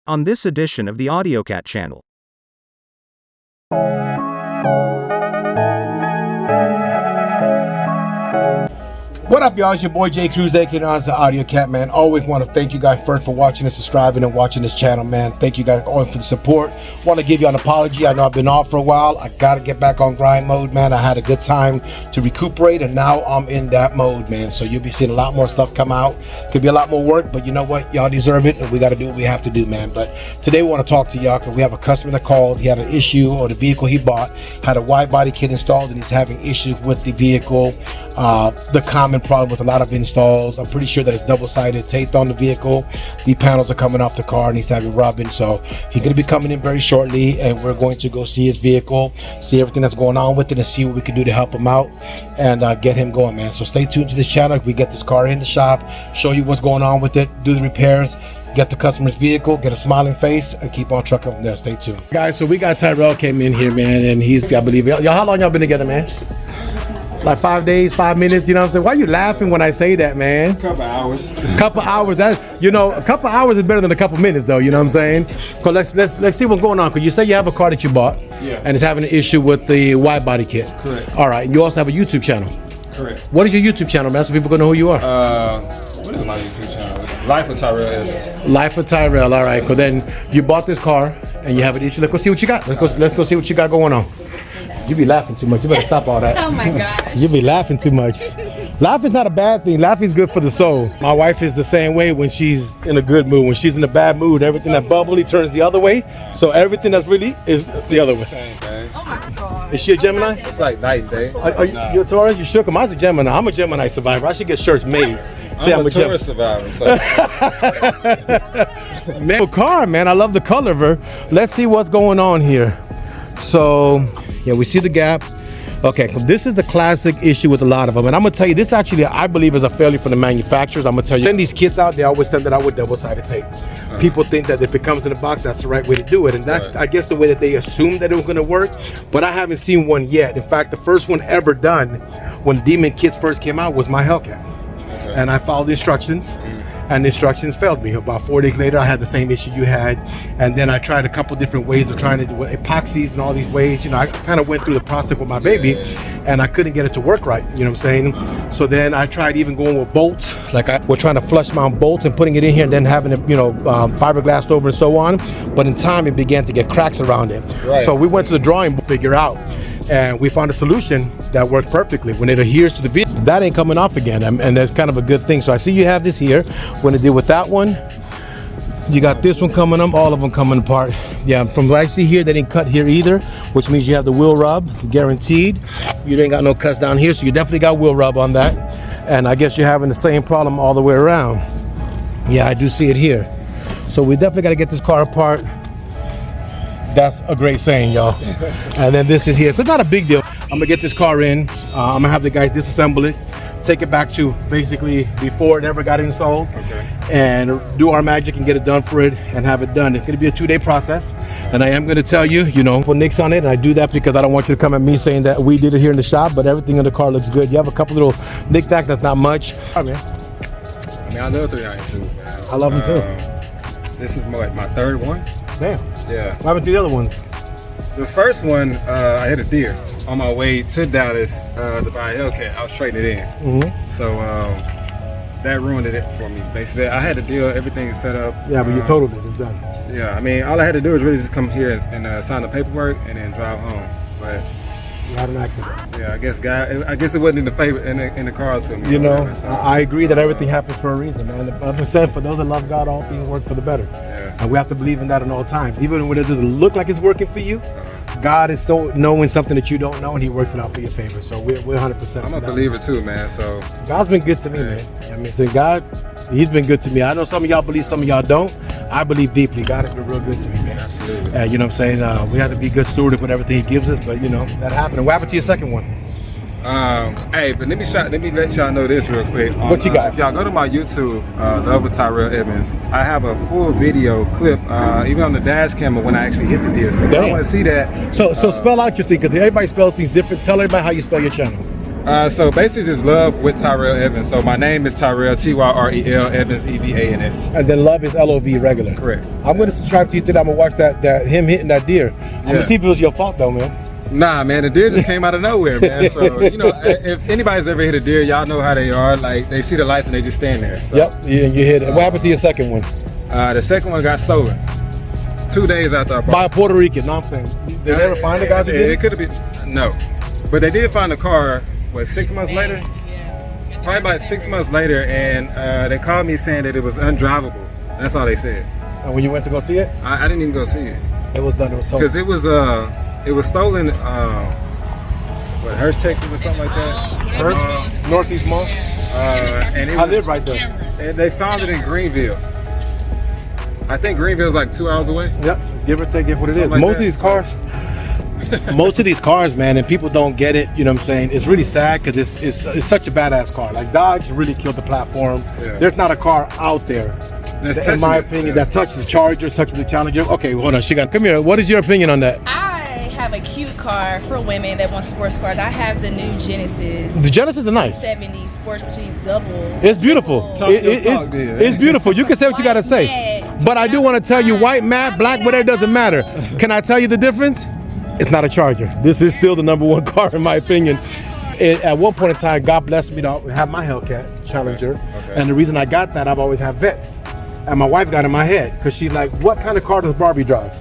on this edition of the AUDIOZONE channel. What up, y'all? It's your boy J Cruz, aka the AUDIOZONE, man. Always want to thank you guys first for watching and subscribing and watching this channel, man. Thank you guys always for the support. Want to give you an apology. I know I've been off for a while. I got to get back on grind mode, man. I had a good time to recuperate, and now I'm in that mode, man. So you'll be seeing a lot more stuff come out. Could be a lot more work, but you know what? Y'all deserve it, and we got to do what we have to do, man. But today we want to talk to y'all because we have a customer that called. He had an issue, or the vehicle he bought had a wide body kit installed, and he's having issues with the vehicle. The common problem with a lot of installs, I'm pretty sure that it's double-sided taped on the vehicle. The panels are coming off the car and he's having rubbing. So he's going to be coming in very shortly, and we're going to go see his vehicle, see everything that's going on with it, and see what we can do to help him out and get him going, man. So stay tuned to this channel. We get this car in the shop, show you what's going on with it, do the repairs, get the customer's vehicle, get a smiling face, and keep on trucking from there. Stay tuned, guys. So we got Tyrell came in here, man, and he's, I believe, y'all, how long y'all been together, man? Like 5 days, 5 minutes, you know what I'm saying? Why are you laughing when I say that, man? Couple hours. Couple hours, that's, you know, a couple hours is better than a couple minutes though, you know what I'm saying? Cause let's see what's going on. Cause you say you have a car that you bought, yeah, and it's having an issue with the wide body kit. Correct. All right, and you also have a YouTube channel. Correct. What is your YouTube channel, man, so people can know who you are? What is my YouTube channel? Life of Tyrell Evans. Life of Tyrell, all right. Cause then you bought this car and you have an issue. Let's go see what you got. Let's go see what you got going on. You be laughing too much. You better stop all that. Oh my gosh. You be laughing too much. Laughing's not a bad thing. Laughing's good for the soul. My wife is the same way when she's in a good mood. When she's in a bad mood, everything that bubbly turns the other way. So everything that's really is the other way. Same thing. Oh my god. Is she a Gemini? It's like night and day. Are you a Taurus? You shook him. I was a Gemini. I'm a Gemini survivor. I should get shirts made. I'm a Taurus survivor. So. Man, car, man. I love the color of her. Let's see what's going on here. So, yeah, we see the gap. Okay, so this is the classic issue with a lot of them. And I'm gonna tell you, this actually, I believe, is a failure from the manufacturers. I'm gonna tell you, send these kits out, they always send it out with double-sided tape. People think that if it comes in a box, that's the right way to do it. And that's, I guess, the way that they assumed that it was gonna work. But I haven't seen one yet. In fact, the first one ever done when Demon kits first came out was my HELLCAT. And I followed the instructions. And the instructions failed me. About 4 days later, I had the same issue you had. And then I tried a couple different ways of trying to do epoxies and all these ways. You know, I kind of went through the process with my baby, and I couldn't get it to work right. You know what I'm saying? So then I tried even going with bolts. Like we're trying to flush mount bolts and putting it in here and then having it, you know, fiberglassed over and so on. But in time, it began to get cracks around it. Right. So we went to the drawing board to figure out. And we found a solution that works perfectly. When it adheres to the vehicle, that ain't coming off again, and that's kind of a good thing. So I see you have this here. We're gonna deal with that one. You got this one coming up, all of them coming apart. Yeah, from what I see here, they didn't cut here either, which means you have the wheel rub, guaranteed. You ain't got no cuts down here, so you definitely got wheel rub on that. And I guess you're having the same problem all the way around. Yeah, I do see it here. So we definitely gotta get this car apart. That's a great saying, y'all. And then this is here. It's not a big deal. I'm gonna get this car in. I'm gonna have the guys disassemble it, take it back to basically before it ever got installed, and do our magic and get it done for it and have it done. It's gonna be a 2-day process. And I am gonna tell you, you know, put nicks on it. And I do that because I don't want you to come at me saying that we did it here in the shop, but everything in the car looks good. You have a couple little knick-knack, that's not much. All right, man. I mean, I love 392s, man. I love them too. This is my third one. Damn. Yeah. What happened to the other ones? The first one, I hit a deer on my way to Dallas to buy a HELLCAT. I was trading it in. So that ruined it for me. Basically, I had the deal, everything set up. Yeah, but you totaled it. It's done. Yeah, I mean, all I had to do was really just come here and sign the paperwork and then drive home. But you had an accident. Yeah, I guess it wasn't in the favor in the cards for me. You know, whatever, so. I agree that everything happens for a reason, man. Like I said, for those that love God, all things work for the better. Yeah. And we have to believe in that at all times. Even when it doesn't look like it's working for you, God is so knowing something that you don't know, and He works it out for your favor. So we're 100%. I'm a believer too, man. So God's been good to me, man. I mean, so God, He's been good to me. I know some of y'all believe, some of y'all don't. I believe deeply. God has been real good to me, man. Absolutely. You know what I'm saying? We have to be good steward with everything He gives us, but you know, that happened. And what happened to your second one? Hey, but let me let y'all know this real quick. What you got? If y'all go to my YouTube, Love with Tyrell Evans, I have a full video clip, even on the dash camera when I actually hit the deer. So if I want to see that. So spell out your thing, because everybody spells things different. Tell everybody how you spell your channel. So basically just love with Tyrell Evans. So my name is Tyrell, Tyrell Evans, EVANS. And then love is LOV regular. Correct. I'm gonna subscribe to you today. I'm gonna watch that him hitting that deer. I'm gonna see if it was your fault though, man. Nah, man, the deer just came out of nowhere, man. So, you know, if anybody's ever hit a deer, y'all know how they are. Like, they see the lights and they just stand there. So, yep, you hit it. What happened to your second one? The second one got stolen 2 days after I bought it. By a Puerto Rican, no, I'm saying. Did they ever find the guys who did it? It could have been, no. But they did find the car, what, 6 months later? Probably about 6 months later, and they called me saying that it was undrivable. That's all they said. And when you went to go see it? I didn't even go see it. It was done, it was sold. Because it was stolen, what, Hearst, Texas or something like that? Hearst? Northeast Mall? And I live right there. And they found it in Greenville. I think Greenville's like 2 hours away. Yep, give or take it what it is. Like Most of these cars, most of these cars, man, and people don't get it, you know what I'm saying? It's really sad because it's such a badass car. Like Dodge really killed the platform. Yeah. There's not a car out there, in my opinion, that touches the Chargers, touches the Challenger. Okay, hold on, come here. What is your opinion on that? I have a cute car for women that want sports cars. I have the new Genesis. The Genesis is nice. 70 sports, which is double. It's beautiful. It's beautiful. You can say what you gotta say. But I do want to tell you, white, matte, black, whatever, doesn't matter. Can I tell you the difference? It's not a Charger. This is still the #1 car in my opinion. At one point in time, God blessed me to have my Hellcat Challenger. Okay. And the reason I got that, I've always had vets. And my wife got in my head because she's like, what kind of car does Barbie drive?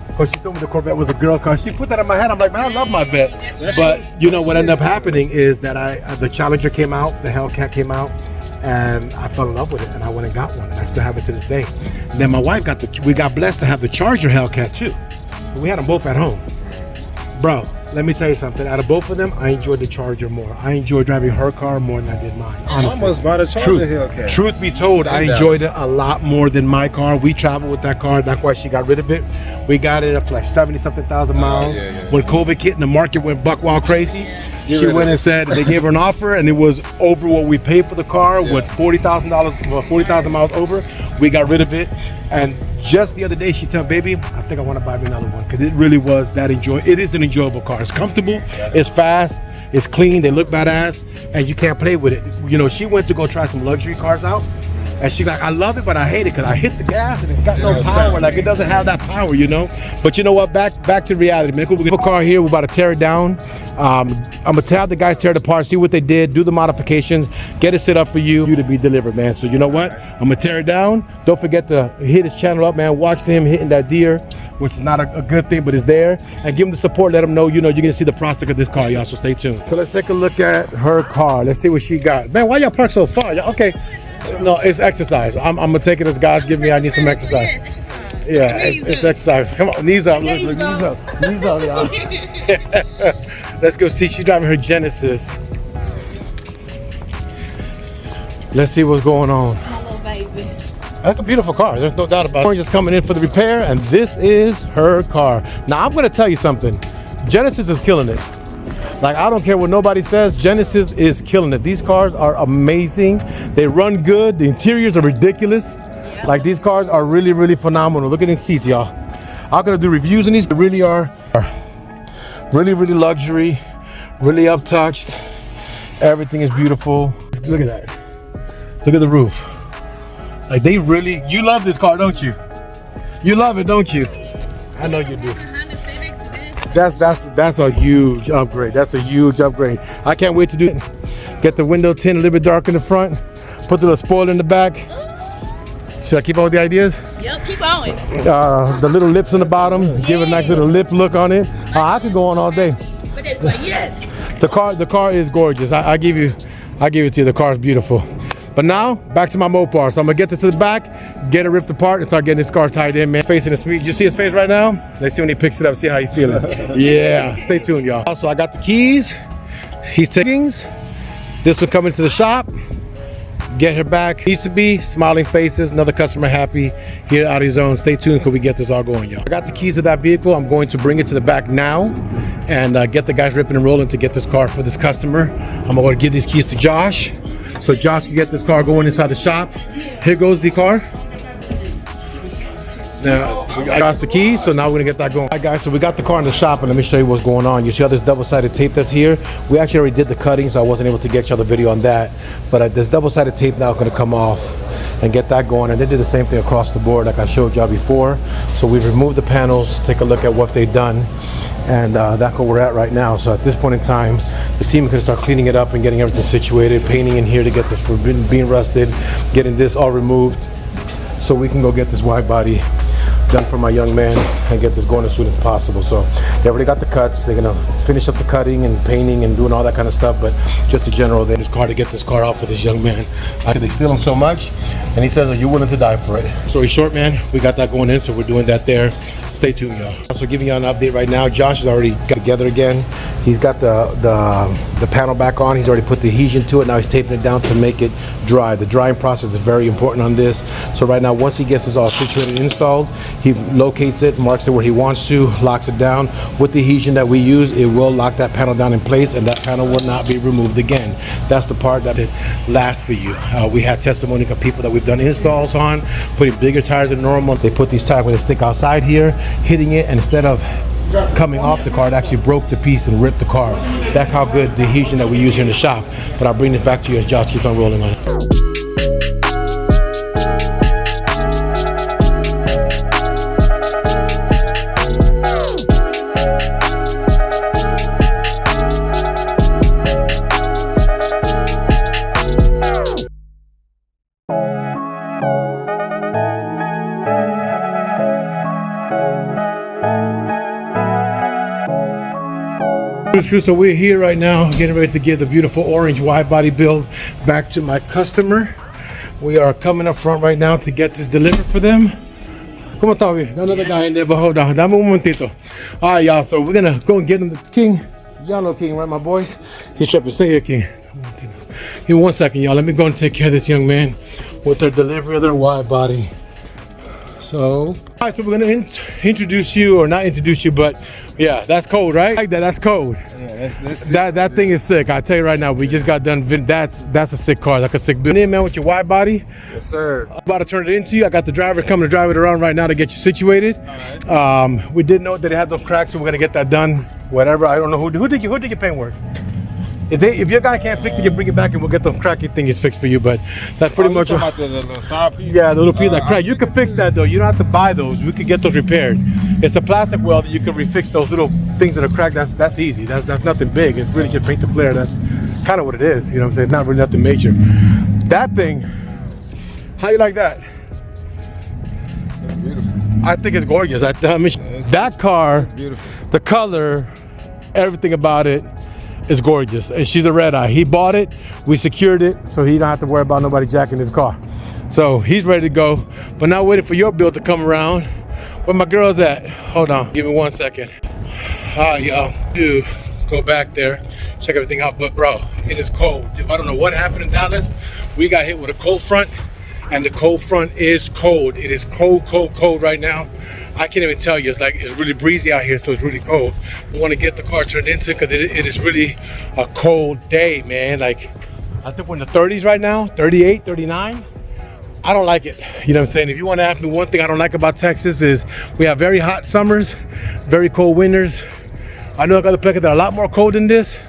Because she told me the Corvette was a girl car. She put that in my head. I'm like, man, I love my vet. But you know what ended up happening is that the Challenger came out, the Hellcat came out, and I fell in love with it, and I went and got one, and I still have it to this day. And then my wife we got blessed to have the Charger Hellcat too. So we had them both at home. Bro, let me tell you something. Out of both of them, I enjoyed the Charger more. I enjoyed driving her car more than I did mine. Honestly. I almost bought a Charger Hellcat. Truth be told, I enjoyed it a lot more than my car. We traveled with that car. That's why she got rid of it. We got it up to like 70-something thousand miles. When COVID hit and the market went buck wild crazy, she went and said they gave her an offer, and it was over what we paid for the car with $40,000, 40,000 miles over. We got rid of it, and just the other day she told baby, I think I want to buy me another one because it really was that It is an enjoyable car. It's comfortable, it's fast, it's clean, they look badass, and you can't play with it. You know, she went to go try some luxury cars out, and she's like, I love it, but I hate it because I hit the gas and it's got no power. Like, it doesn't have that power, you know? But you know what? Back to reality, man. We have a car here. We're about to tear it down. I'm going to have the guys tear it apart, see what they did, do the modifications, get it set up for you to be delivered, man. So you know what? I'm going to tear it down. Don't forget to hit his channel up, man. Watch him hitting that deer, which is not a good thing, but it's there. And give him the support. Let him know, you know, you're going to see the process of this car, y'all. So stay tuned. So let's take a look at her car. Let's see what she got. Man, why y'all park so far? Okay. No, it's exercise. I'm gonna take it as God give me. I need some exercise. Yeah, it's exercise. Come on, knees up. Look, knees up. Knees up, y'all. Let's go see. She's driving her Genesis. Let's see what's going on. Hello, baby. That's a beautiful car. There's no doubt about it. Orange is coming in for the repair, and this is her car. Now, I'm gonna tell you something. Genesis is killing it. Like, I don't care what nobody says, Genesis is killing it. These cars are amazing. They run good. The interiors are ridiculous. Yep. Like, these cars are really, really phenomenal. Look at these seats, y'all. I'm gonna do reviews on these. They really are really, really luxury, really up-touched. Everything is beautiful. Look at that. Look at the roof. Like, they really, you love this car, don't you? You love it, don't you? I know you do. That's a huge upgrade. That's a huge upgrade. I can't wait to do it. Get the window tint a little bit dark in the front. Put the little spoiler in the back. Should I keep on with the ideas? Yep, keep going. The little lips on the bottom. Give a nice little lip look on it. I could go on all day. Yes. The car is gorgeous. I give it to you. The car is beautiful. But now, back to my Mopar. So I'm gonna get this to the back, get it ripped apart, and start getting this car tied in, man. Facing the speed. You see his face right now? Let's see when he picks it up, see how he's feeling. Yeah, stay tuned, y'all. Also, I got the keys. He's taking this will come into the shop. Get her back. Needs to be smiling faces, another customer happy here at AUDIOZONE. Stay tuned because we get this all going, y'all. I got the keys to that vehicle. I'm going to bring it to the back now and get the guys ripping and rolling to get this car for this customer. I'm going to give these keys to Josh, so Josh can get this car going inside the shop. Here goes the car. Now, I got the keys, so now we're gonna get that going. All right, guys, so we got the car in the shop, and let me show you what's going on. You see all this double-sided tape that's here? We actually already did the cutting, so I wasn't able to get y'all the video on that. But this double-sided tape now is gonna come off and get that going. And they did the same thing across the board like I showed y'all before. So we've removed the panels, take a look at what they've done. And that's where we're at right now. So at this point in time, the team is gonna start cleaning it up and getting everything situated, painting in here to get this from being rusted, getting this all removed, so we can go get this wide body done for my young man and get this going as soon as possible. So they already got the cuts. They're gonna finish up the cutting and painting and doing all that kind of stuff, but just in general, they just car to get this car off for this young man. They steal him so much, and he says, are you willing to die for it? So he's short, man. We got that going in, so we're doing that there. Stay tuned, y'all. Also giving you an update right now. Josh has already got together again. He's got the panel back on. He's already put the adhesion to it. Now he's taping it down to make it dry. The drying process is very important on this. So right now, once he gets this all situated and installed, he locates it, marks it where he wants to, locks it down. With the adhesion that we use, it will lock that panel down in place, and that panel will not be removed again. That's the part that it lasts for you. We had testimony of people that we've done installs on, putting bigger tires than normal. They put these tires where they stick outside here, hitting it, and instead of coming off the car, it actually broke the piece and ripped the car. That's how good the adhesion that we use here in the shop. But I'll bring this back to you as Josh keeps on rolling on it. So we're here right now getting ready to give the beautiful orange wide body build back to my customer. We are coming up front right now to get this delivered for them. ¿Cómo está, bien? Another guy in there, but hold on, dame un momentito. All right, y'all, so we're gonna go and get him the King. Y'all know King, right, my boys? He's tripping. Stay here, King. Give me 1 second, y'all. Let me go and take care of this young man with their delivery of their wide body. So, all right, so we're gonna introduce you, or not introduce you, but yeah, that's code, right? Like that, that's code. Yeah, that thing is sick. I tell you right now, we just got done. That's a sick car, like a sick build. In, man, with your wide body. Yes, sir. I'm about to turn it into you. I got the driver coming to drive it around right now to get you situated. All right. We did know that it had those cracks, so we're gonna get that done. Whatever. I don't know who did your paint work. If your guy can't fix it, you bring it back and we'll get those cracky things fixed for you. But that's pretty much what. The little side piece? Yeah, the little piece that crack. You can fix that though. You don't have to buy those. We could get those repaired. It's a plastic weld that you can refix those little things that are cracked. That's easy. That's nothing big. It's really just paint the flare. That's kind of what it is. You know what I'm saying? It's not really nothing major. That thing, how you like that? That's beautiful. I think it's gorgeous. I mean, that car, beautiful. The color, everything about it is gorgeous. And she's a red eye. He bought it, we secured it, so he don't have to worry about nobody jacking his car. So he's ready to go, but now waiting for your build to come around. Where my girl's at? Hold on, give me 1 second. All right, y'all, do go back there, check everything out. But bro, it is cold. I don't know what happened in Dallas. We got hit with a cold front, and the cold front is cold. It is cold, cold, cold right now. I can't even tell you. It's like, it's really breezy out here, so it's really cold. We want to get the car turned into, because it is really a cold day, man. Like, I think we're in the 30s right now, 38, 39. I don't like it. You know what I'm saying? If you want to ask me one thing I don't like about Texas is we have very hot summers, very cold winters. I know I got a places that are a lot more cold than this,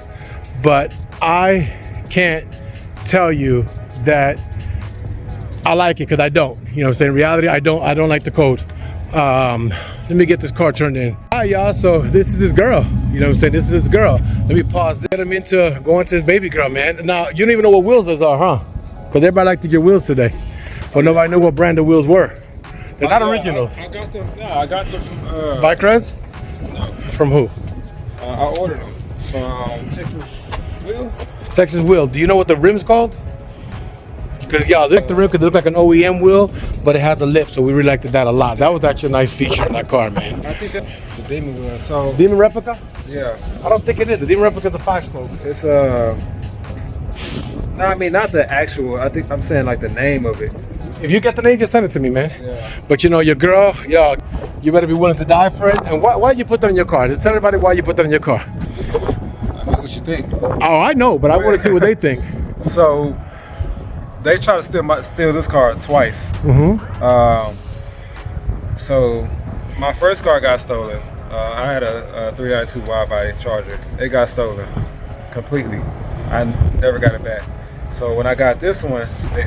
but I can't tell you that I like it, because I don't. You know what I'm saying? In reality, I don't like the cold. Let me get this car turned in. All right, y'all, so this is this girl. You know what I'm saying? This is this girl. Let me pause. Get him into going to his baby girl, man. Now, you don't even know what wheels those are, huh? Because everybody liked to get wheels today. But nobody knew what brand the wheels were. They're not originals. I got them. No, I got them from Bike Res? No. From who? I ordered them from Texas Wheel. Texas Wheel. Do you know what the rim's called? Because y'all, the rim could look like an OEM wheel, but it has a lip, so we really liked that a lot. That was actually a nice feature in that car, man. I think that's the Demon wheel. So Demon replica? Yeah. I don't think it is. The Demon replica is a 5-spoke. It's no, I mean not the actual. I think I'm saying like the name of it. If you get the name, just send it to me, man. Yeah. But you know, your girl, yo, you better be willing to die for it. And why you put that in your car? Just tell everybody why you put that in your car. I mean, what you think? Oh, I know, but I want to see what they think. So they tried to steal this car twice. So my first car got stolen. I had a 392 widebody Charger. It got stolen completely. I never got it back. So when I got this one, they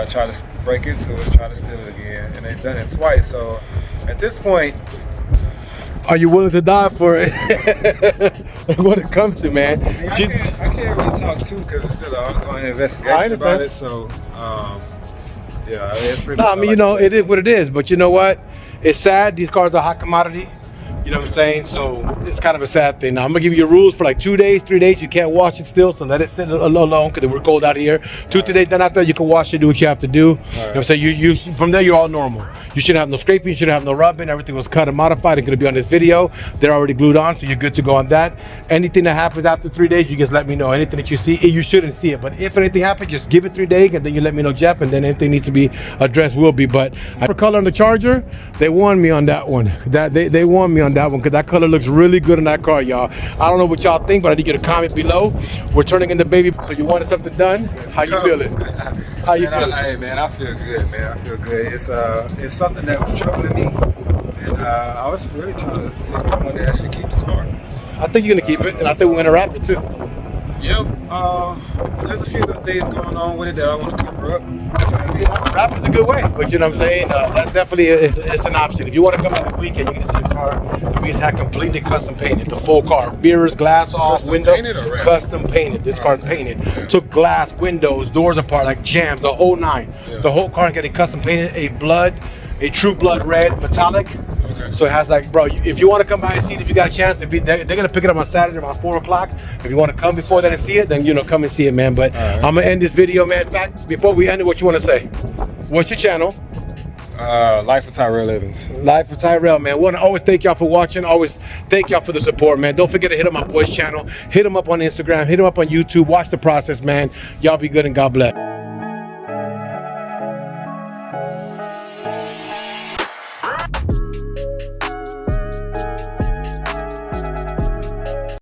tried to break into it, try to steal it again, and they've done it twice. So at this point, are you willing to die for it? What it comes to, man. I can't really talk too because it's still an ongoing investigation about it. So yeah, it's pretty. No, I mean, you know, it is what it is. But you know what? It's sad. These cars are hot commodity. You know what I'm saying? So it's kind of a sad thing. Now I'm gonna give you rules for like 2 days, 3 days. You can't wash it still, so let it sit alone because we're cold out here. 2 days, then after you can wash it, do what you have to do. You know what I'm saying? You from there you're all normal. You shouldn't have no scraping, you shouldn't have no rubbing. Everything was cut and modified and gonna be on this video. They're already glued on, so you're good to go on that. Anything that happens after 3 days, you just let me know. Anything that you see, you shouldn't see it. But if anything happens, just give it 3 days and then you let me know, Jeff, and then anything needs to be addressed will be. But for color on the Charger, they won me on that one. They won me on that one because that color looks really good in that car, y'all. I don't know what y'all think, but I need you to comment below. We're turning in the baby, so you wanted something done? How you feeling? How you feeling? Hey man, I feel good, man. I feel good. It's something that was troubling me, and I was really trying to see if I wanted to actually keep the car. I think you're gonna keep it, and I think we're gonna wrap it too. Yep. There's a few good things going on with it that I want to cover up. Wrap is a good way, but you know what I'm saying? That's definitely it's an option. If you want to come out the weekend, you can see the car. We just had completely custom painted, the full car, mirrors, glass off, Custom window, painted or wrapped? custom painted. This car's painted. Yeah. Took glass, windows, doors apart, like jams, the whole nine. Yeah. The whole car getting custom painted, a true blood red metallic. Okay. So it has like, bro, if you want to come by and see it, if you got a chance, they're gonna pick it up on Saturday about 4 o'clock. If you want to come before that and see it, then you know, come and see it, man. But I'm gonna end this video, man. In fact, before we end it, what you want to say? What's your channel? Life of Tyrell Evans. Life of Tyrell, man. Want to always thank y'all for watching. Always thank y'all for the support, man. Don't forget to hit up my boy's channel. Hit him up on Instagram. Hit him up on YouTube. Watch the process, man. Y'all be good and God bless.